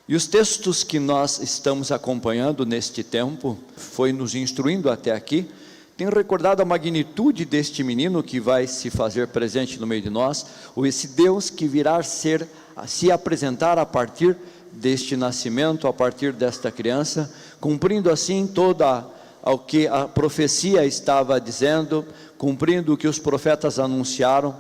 E os textos que nós estamos acompanhando neste tempo, foi nos instruindo até aqui, tem recordado a magnitude deste menino que vai se fazer presente no meio de nós, ou esse Deus que virá se apresentar a partir deste nascimento, a partir desta criança, cumprindo assim toda o que a profecia estava dizendo, cumprindo o que os profetas anunciaram.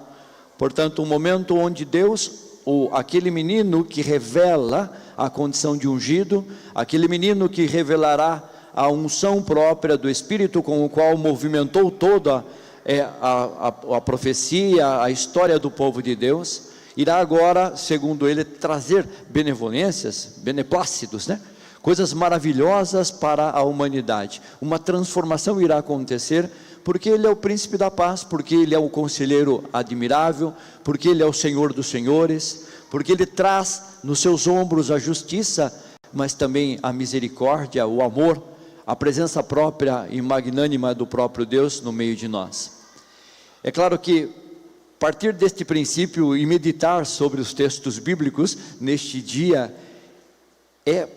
Portanto, um momento onde Deus, ou aquele menino que revela a condição de ungido, aquele menino que revelará a unção própria do Espírito com o qual movimentou toda a profecia, a história do povo de Deus, irá agora, segundo ele, trazer benevolências, beneplácitos, coisas maravilhosas para a humanidade. Uma transformação irá acontecer, porque ele é o príncipe da paz, porque ele é o conselheiro admirável, porque ele é o Senhor dos senhores, porque ele traz nos seus ombros a justiça, mas também a misericórdia, o amor, a presença própria e magnânima do próprio Deus no meio de nós. É claro que partir deste princípio e meditar sobre os textos bíblicos neste dia é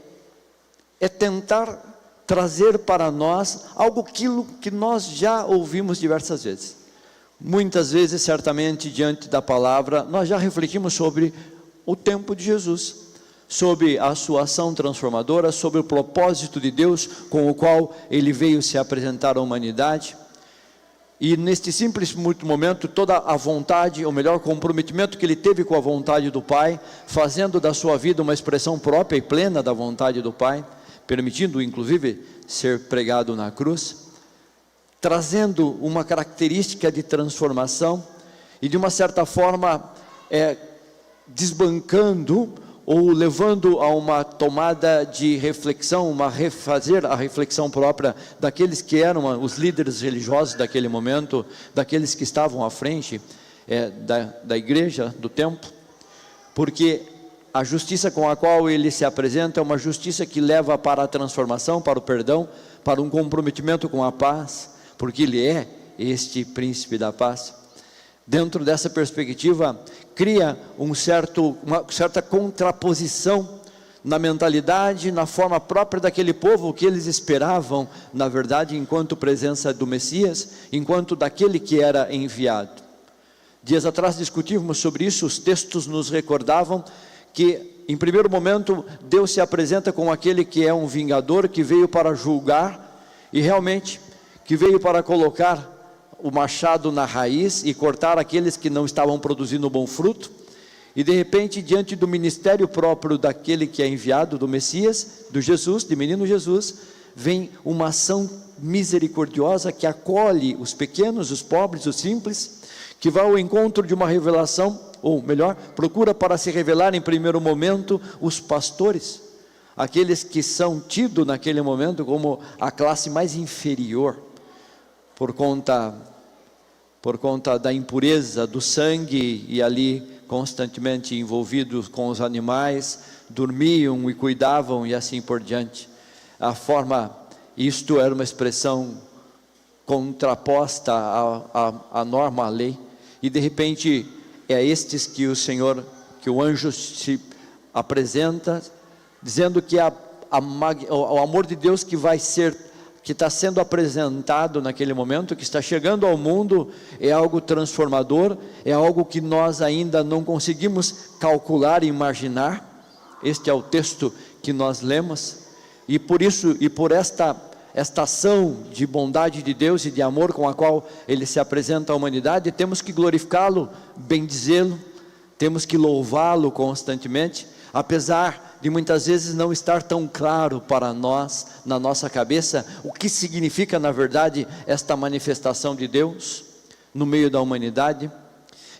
tentar trazer para nós algo que nós já ouvimos diversas vezes. Muitas vezes, certamente, diante da palavra, nós já refletimos sobre o tempo de Jesus, sobre a sua ação transformadora, sobre o propósito de Deus com o qual ele veio se apresentar à humanidade. E neste simples momento, toda a vontade, ou melhor, comprometimento que ele teve com a vontade do Pai, fazendo da sua vida uma expressão própria e plena da vontade do Pai, permitindo inclusive ser pregado na cruz, trazendo uma característica de transformação e de uma certa forma desbancando ou levando a uma tomada de reflexão, refazer a reflexão própria daqueles que eram os líderes religiosos daquele momento, daqueles que estavam à frente da igreja, do templo, porque a justiça com a qual ele se apresenta é uma justiça que leva para a transformação, para o perdão, para um comprometimento com a paz, porque ele é este príncipe da paz. Dentro dessa perspectiva, cria uma certa contraposição na mentalidade, na forma própria daquele povo, que eles esperavam, na verdade, enquanto presença do Messias, enquanto daquele que era enviado. Dias atrás discutimos sobre isso, os textos nos recordavam que, em primeiro momento, Deus se apresenta como aquele que é um vingador, que veio para julgar, e realmente, que veio para colocar o machado na raiz e cortar aqueles que não estavam produzindo bom fruto. E de repente, diante do ministério próprio daquele que é enviado, do Messias, do Jesus, de menino Jesus, vem uma ação misericordiosa que acolhe os pequenos, os pobres, os simples, que vai ao encontro de uma revelação, ou melhor, procura para se revelar em primeiro momento os pastores, aqueles que são tidos naquele momento como a classe mais inferior, por conta da impureza do sangue, e ali constantemente envolvidos com os animais, dormiam e cuidavam e assim por diante. Isto era uma expressão contraposta à norma, à lei, e de repente é a estes que o anjo se apresenta, dizendo que o amor de Deus que está sendo apresentado naquele momento, que está chegando ao mundo, é algo transformador, é algo que nós ainda não conseguimos calcular e imaginar. Este é o texto que nós lemos, e por isso, e por esta ação de bondade de Deus e de amor com a qual ele se apresenta à humanidade, temos que glorificá-lo, bendizê-lo, temos que louvá-lo constantemente, apesar de muitas vezes não estar tão claro para nós, na nossa cabeça, o que significa na verdade esta manifestação de Deus no meio da humanidade.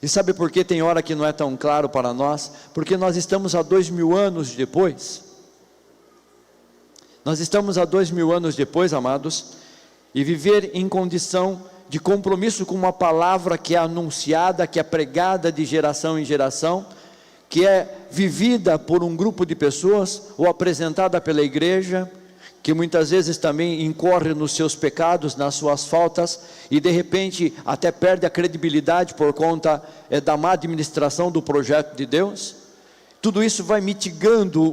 E sabe por que tem hora que não é tão claro para nós? Porque nós estamos há 2000 anos depois. Nós estamos há 2000 anos depois, amados, e viver em condição de compromisso com uma palavra que é anunciada, que é pregada de geração em geração, que é vivida por um grupo de pessoas, ou apresentada pela igreja, que muitas vezes também incorre nos seus pecados, nas suas faltas, e de repente até perde a credibilidade por conta da má administração do projeto de Deus. Tudo isso vai mitigando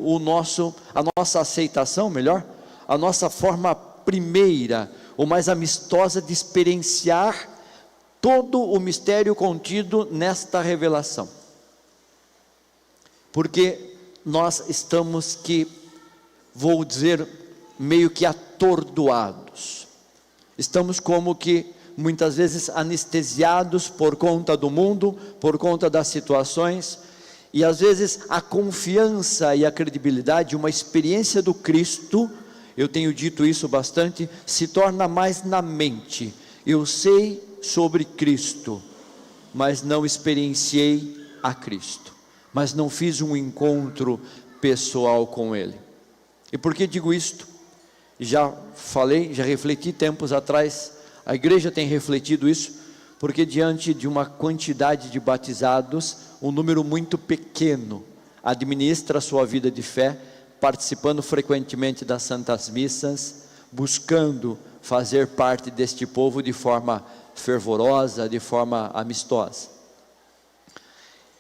a nossa aceitação, melhor, a nossa forma primeira, ou mais amistosa de experienciar todo o mistério contido nesta revelação. Porque nós estamos vou dizer, meio que atordoados. Estamos como que muitas vezes anestesiados por conta do mundo, por conta das situações, e às vezes a confiança e a credibilidade, uma experiência do Cristo, eu tenho dito isso bastante, se torna mais na mente. Eu sei sobre Cristo, mas não experienciei a Cristo, mas não fiz um encontro pessoal com Ele. E por que digo isto? Já falei, já refleti tempos atrás, a igreja tem refletido isso, porque diante de uma quantidade de batizados, um número muito pequeno administra a sua vida de fé, participando frequentemente das santas missas, buscando fazer parte deste povo de forma fervorosa, de forma amistosa.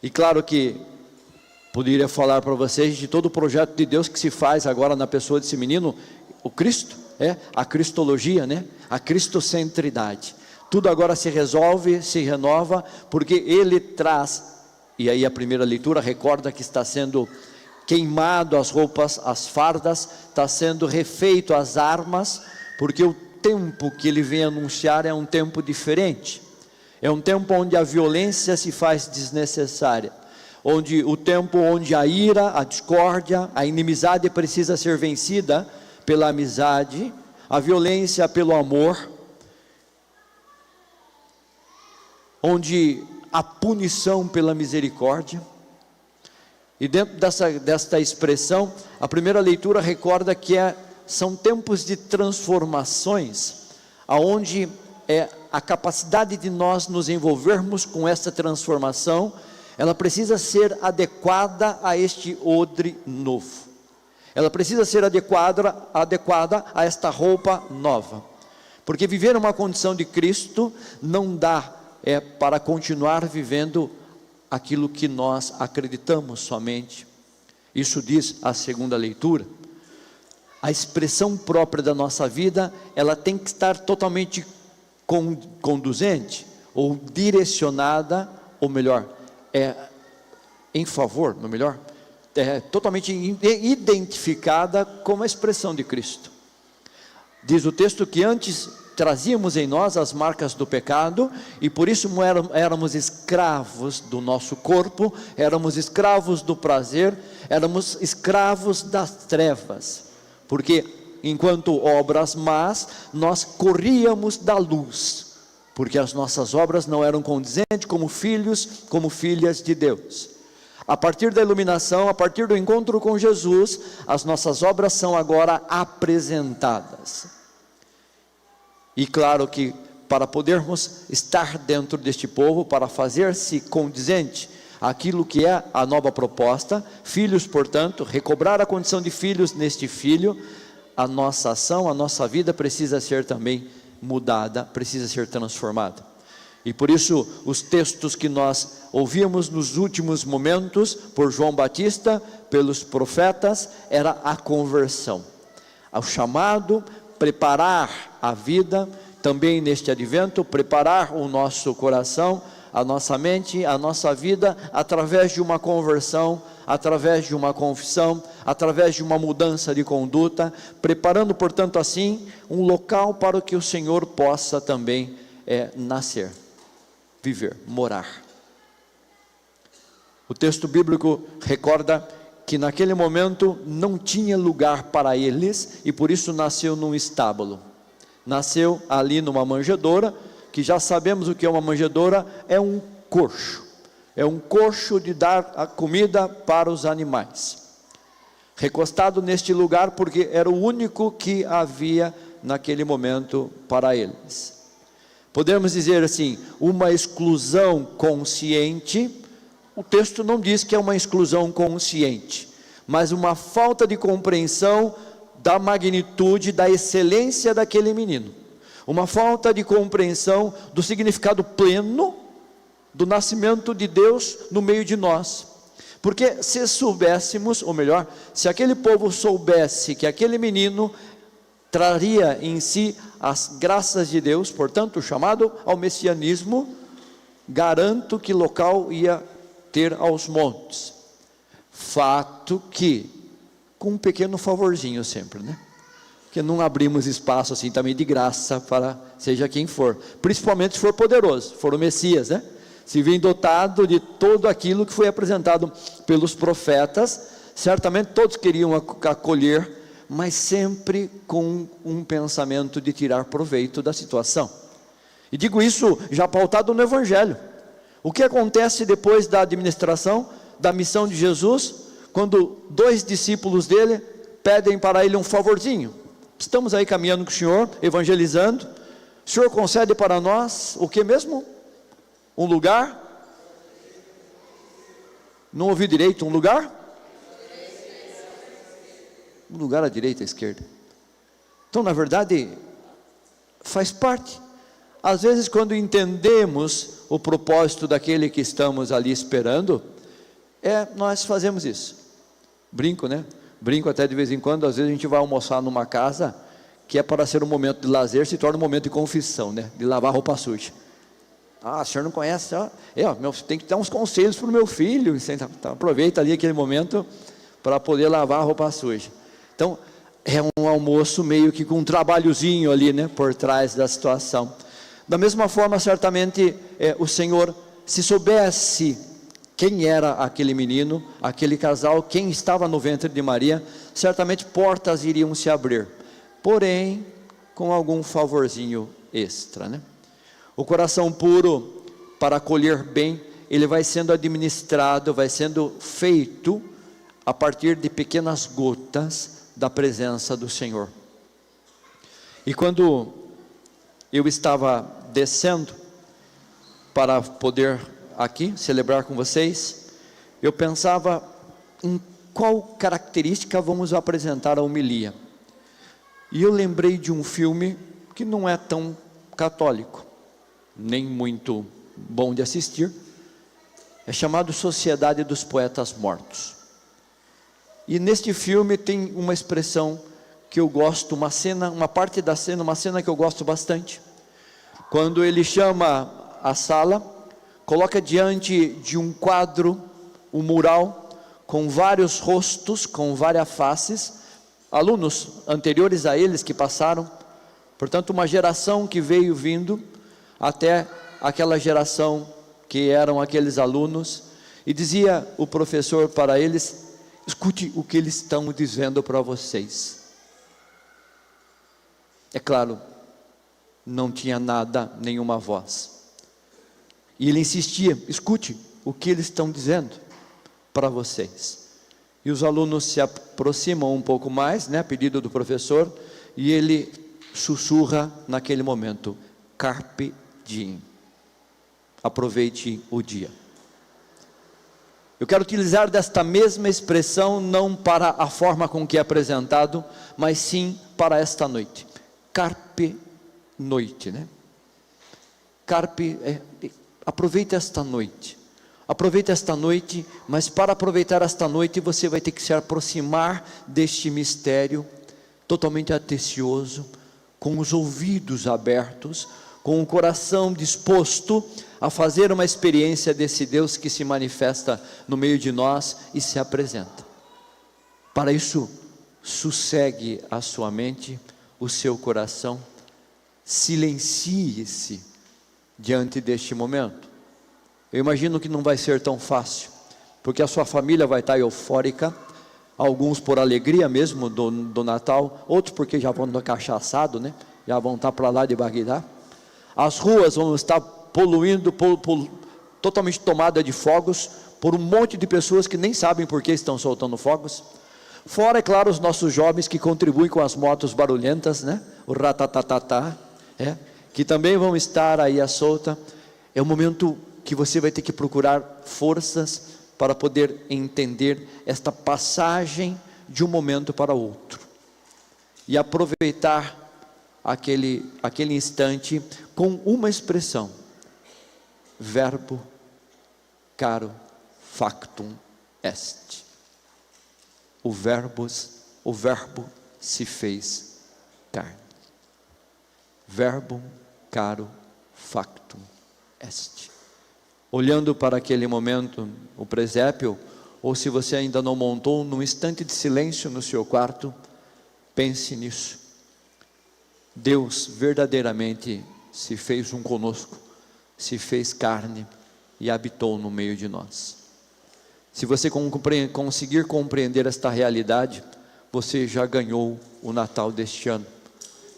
E claro que poderia falar para vocês de todo o projeto de Deus que se faz agora na pessoa desse menino, o Cristo, a cristologia, a cristocentridade. Tudo agora se resolve, se renova, porque Ele traz, e aí a primeira leitura recorda que está sendo queimado as roupas, as fardas, está sendo refeito as armas, porque o tempo que Ele vem anunciar é um tempo diferente, é um tempo onde a violência se faz desnecessária, o tempo onde a ira, a discórdia, a inimizade precisa ser vencida pela amizade, a violência pelo amor, onde a punição pela misericórdia. E dentro desta expressão, a primeira leitura recorda que são tempos de transformações, aonde a capacidade de nós nos envolvermos com essa transformação, ela precisa ser adequada a este odre novo. Ela precisa ser adequada a esta roupa nova. Porque viver uma condição de Cristo não dá para continuar vivendo aquilo que nós acreditamos somente. Isso diz a segunda leitura. A expressão própria da nossa vida, ela tem que estar totalmente conduzente, ou direcionada, ou melhor, em favor, no melhor, totalmente identificada como a expressão de Cristo. Diz o texto que antes trazíamos em nós as marcas do pecado, e por isso éramos escravos do nosso corpo, éramos escravos do prazer, éramos escravos das trevas, porque enquanto obras más, nós corríamos da luz, porque as nossas obras não eram condizentes como filhos, como filhas de Deus. A partir da iluminação, a partir do encontro com Jesus, as nossas obras são agora apresentadas. E claro que para podermos estar dentro deste povo, para fazer-se condizente aquilo que é a nova proposta, filhos, portanto, recobrar a condição de filhos neste filho, a nossa ação, a nossa vida precisa ser também mudada, precisa ser transformada. E por isso os textos que nós ouvimos nos últimos momentos, por João Batista, pelos profetas, era a conversão, ao chamado, preparar a vida, também neste advento, preparar o nosso coração, a nossa mente, a nossa vida, através de uma conversão, através de uma confissão, através de uma mudança de conduta, preparando, portanto, assim, um local para que o Senhor possa também nascer, viver, morar. O texto bíblico recorda que naquele momento não tinha lugar para eles, e por isso nasceu num estábulo, nasceu ali numa manjedoura, que já sabemos o que é uma manjedoura, é um coxo de dar a comida para os animais, recostado neste lugar, porque era o único que havia naquele momento para eles. Podemos dizer assim, uma exclusão consciente. O texto não diz que é uma exclusão consciente, mas uma falta de compreensão da magnitude, da excelência daquele menino, uma falta de compreensão do significado pleno do nascimento de Deus no meio de nós, Porque se soubéssemos, ou melhor, se aquele povo soubesse que aquele menino traria em si as graças de Deus, portanto, chamado ao messianismo, garanto que local ia ter aos montes. Fato que, com um pequeno favorzinho sempre, né? Que não abrimos espaço assim também de graça para seja quem for, principalmente se for poderoso, for o Messias, né? Se vem dotado de tudo aquilo que foi apresentado pelos profetas, certamente todos queriam acolher, mas sempre com um pensamento de tirar proveito da situação. E digo isso já pautado no Evangelho. O que acontece depois da administração da missão de Jesus, quando 2 discípulos dele pedem para ele um favorzinho? Estamos aí caminhando com o Senhor, evangelizando. O Senhor concede para nós o que mesmo? Um lugar? Não ouvi direito, um lugar? Um lugar à direita e à esquerda. Então, na verdade, faz parte. Às vezes, quando entendemos o propósito daquele que estamos ali esperando, nós fazemos isso. Brinco, né? Brinco até de vez em quando. Às vezes a gente vai almoçar numa casa que é para ser um momento de lazer, se torna um momento de confissão, né? De lavar roupa suja. Ah, o senhor não conhece? Tem que dar uns conselhos para o meu filho. Então, aproveita ali aquele momento para poder lavar a roupa suja. Então, é um almoço meio que com um trabalhozinho ali, né? Por trás da situação. Da mesma forma, certamente, o Senhor, se soubesse quem era aquele menino, aquele casal, quem estava no ventre de Maria, certamente portas iriam se abrir, porém, com algum favorzinho extra, né? O coração puro, para acolher bem, ele vai sendo administrado, vai sendo feito, a partir de pequenas gotas da presença do Senhor. E quando eu estava descendo, para poder aqui celebrar com vocês, eu pensava em qual característica vamos apresentar a homilia, e eu lembrei de um filme que não é tão católico, nem muito bom de assistir, é chamado Sociedade dos Poetas Mortos, e neste filme tem uma expressão que eu gosto, uma cena, uma parte da cena, uma cena que eu gosto bastante, quando ele chama a sala, coloca diante de um quadro, um mural, com vários rostos, com várias faces, alunos anteriores a eles que passaram, portanto uma geração que veio vindo, até aquela geração que eram aqueles alunos, e dizia o professor para eles: escute o que eles estão dizendo para vocês. É claro, não tinha nada, nenhuma voz. E ele insistia: escute o que eles estão dizendo para vocês. E os alunos se aproximam um pouco mais, né, a pedido do professor, e ele sussurra naquele momento: carpe diem, aproveite o dia. Eu quero utilizar desta mesma expressão, não para a forma com que é apresentado, mas sim para esta noite. Carpe noite, né? Carpe, aproveite esta noite. Aproveite esta noite, mas para aproveitar esta noite, você vai ter que se aproximar deste mistério, totalmente atencioso, com os ouvidos abertos, com o coração disposto a fazer uma experiência desse Deus que se manifesta no meio de nós e se apresenta. Para isso, sossegue a sua mente, o seu coração, silencie-se diante deste momento. Eu imagino que não vai ser tão fácil, porque a sua família vai estar eufórica, alguns por alegria mesmo do Natal, outros porque já vão no cachaçado, né? Já vão estar para lá de Bagdá. As ruas vão estar poluindo, totalmente tomadas de fogos, por um monte de pessoas que nem sabem por que estão soltando fogos. Fora, é claro, os nossos jovens que contribuem com as motos barulhentas, né? O ratatatatá, que também vão estar aí à solta. É um momento que você vai ter que procurar forças para poder entender esta passagem de um momento para outro, e aproveitar aquele instante com uma expressão: verbo caro factum est. O verbo se fez carne. Verbum caro factum est. Olhando para aquele momento, o presépio, ou se você ainda não montou, num instante de silêncio no seu quarto, pense nisso. Deus verdadeiramente se fez um conosco, se fez carne e habitou no meio de nós. Se você conseguir compreender esta realidade, você já ganhou o Natal deste ano.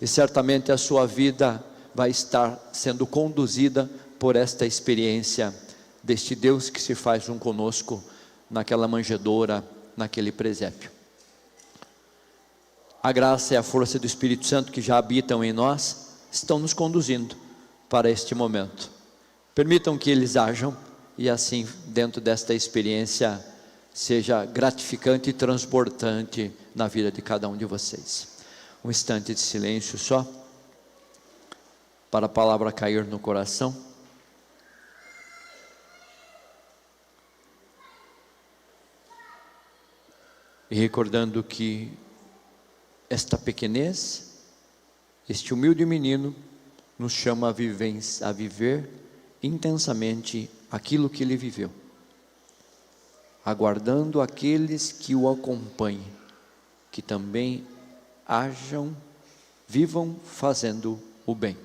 E certamente a sua vida vai estar sendo conduzida por esta experiência deste Deus que se faz um conosco naquela manjedoura, naquele presépio. A graça e a força do Espírito Santo que já habitam em nós estão nos conduzindo para este momento. Permitam que eles ajam e assim, dentro desta experiência, seja gratificante e transportante na vida de cada um de vocês. Um instante de silêncio só, para a palavra cair no coração. E recordando que esta pequenez, este humilde menino, nos chama a viver intensamente aquilo que ele viveu, aguardando aqueles que o acompanhem, que também vivam fazendo o bem.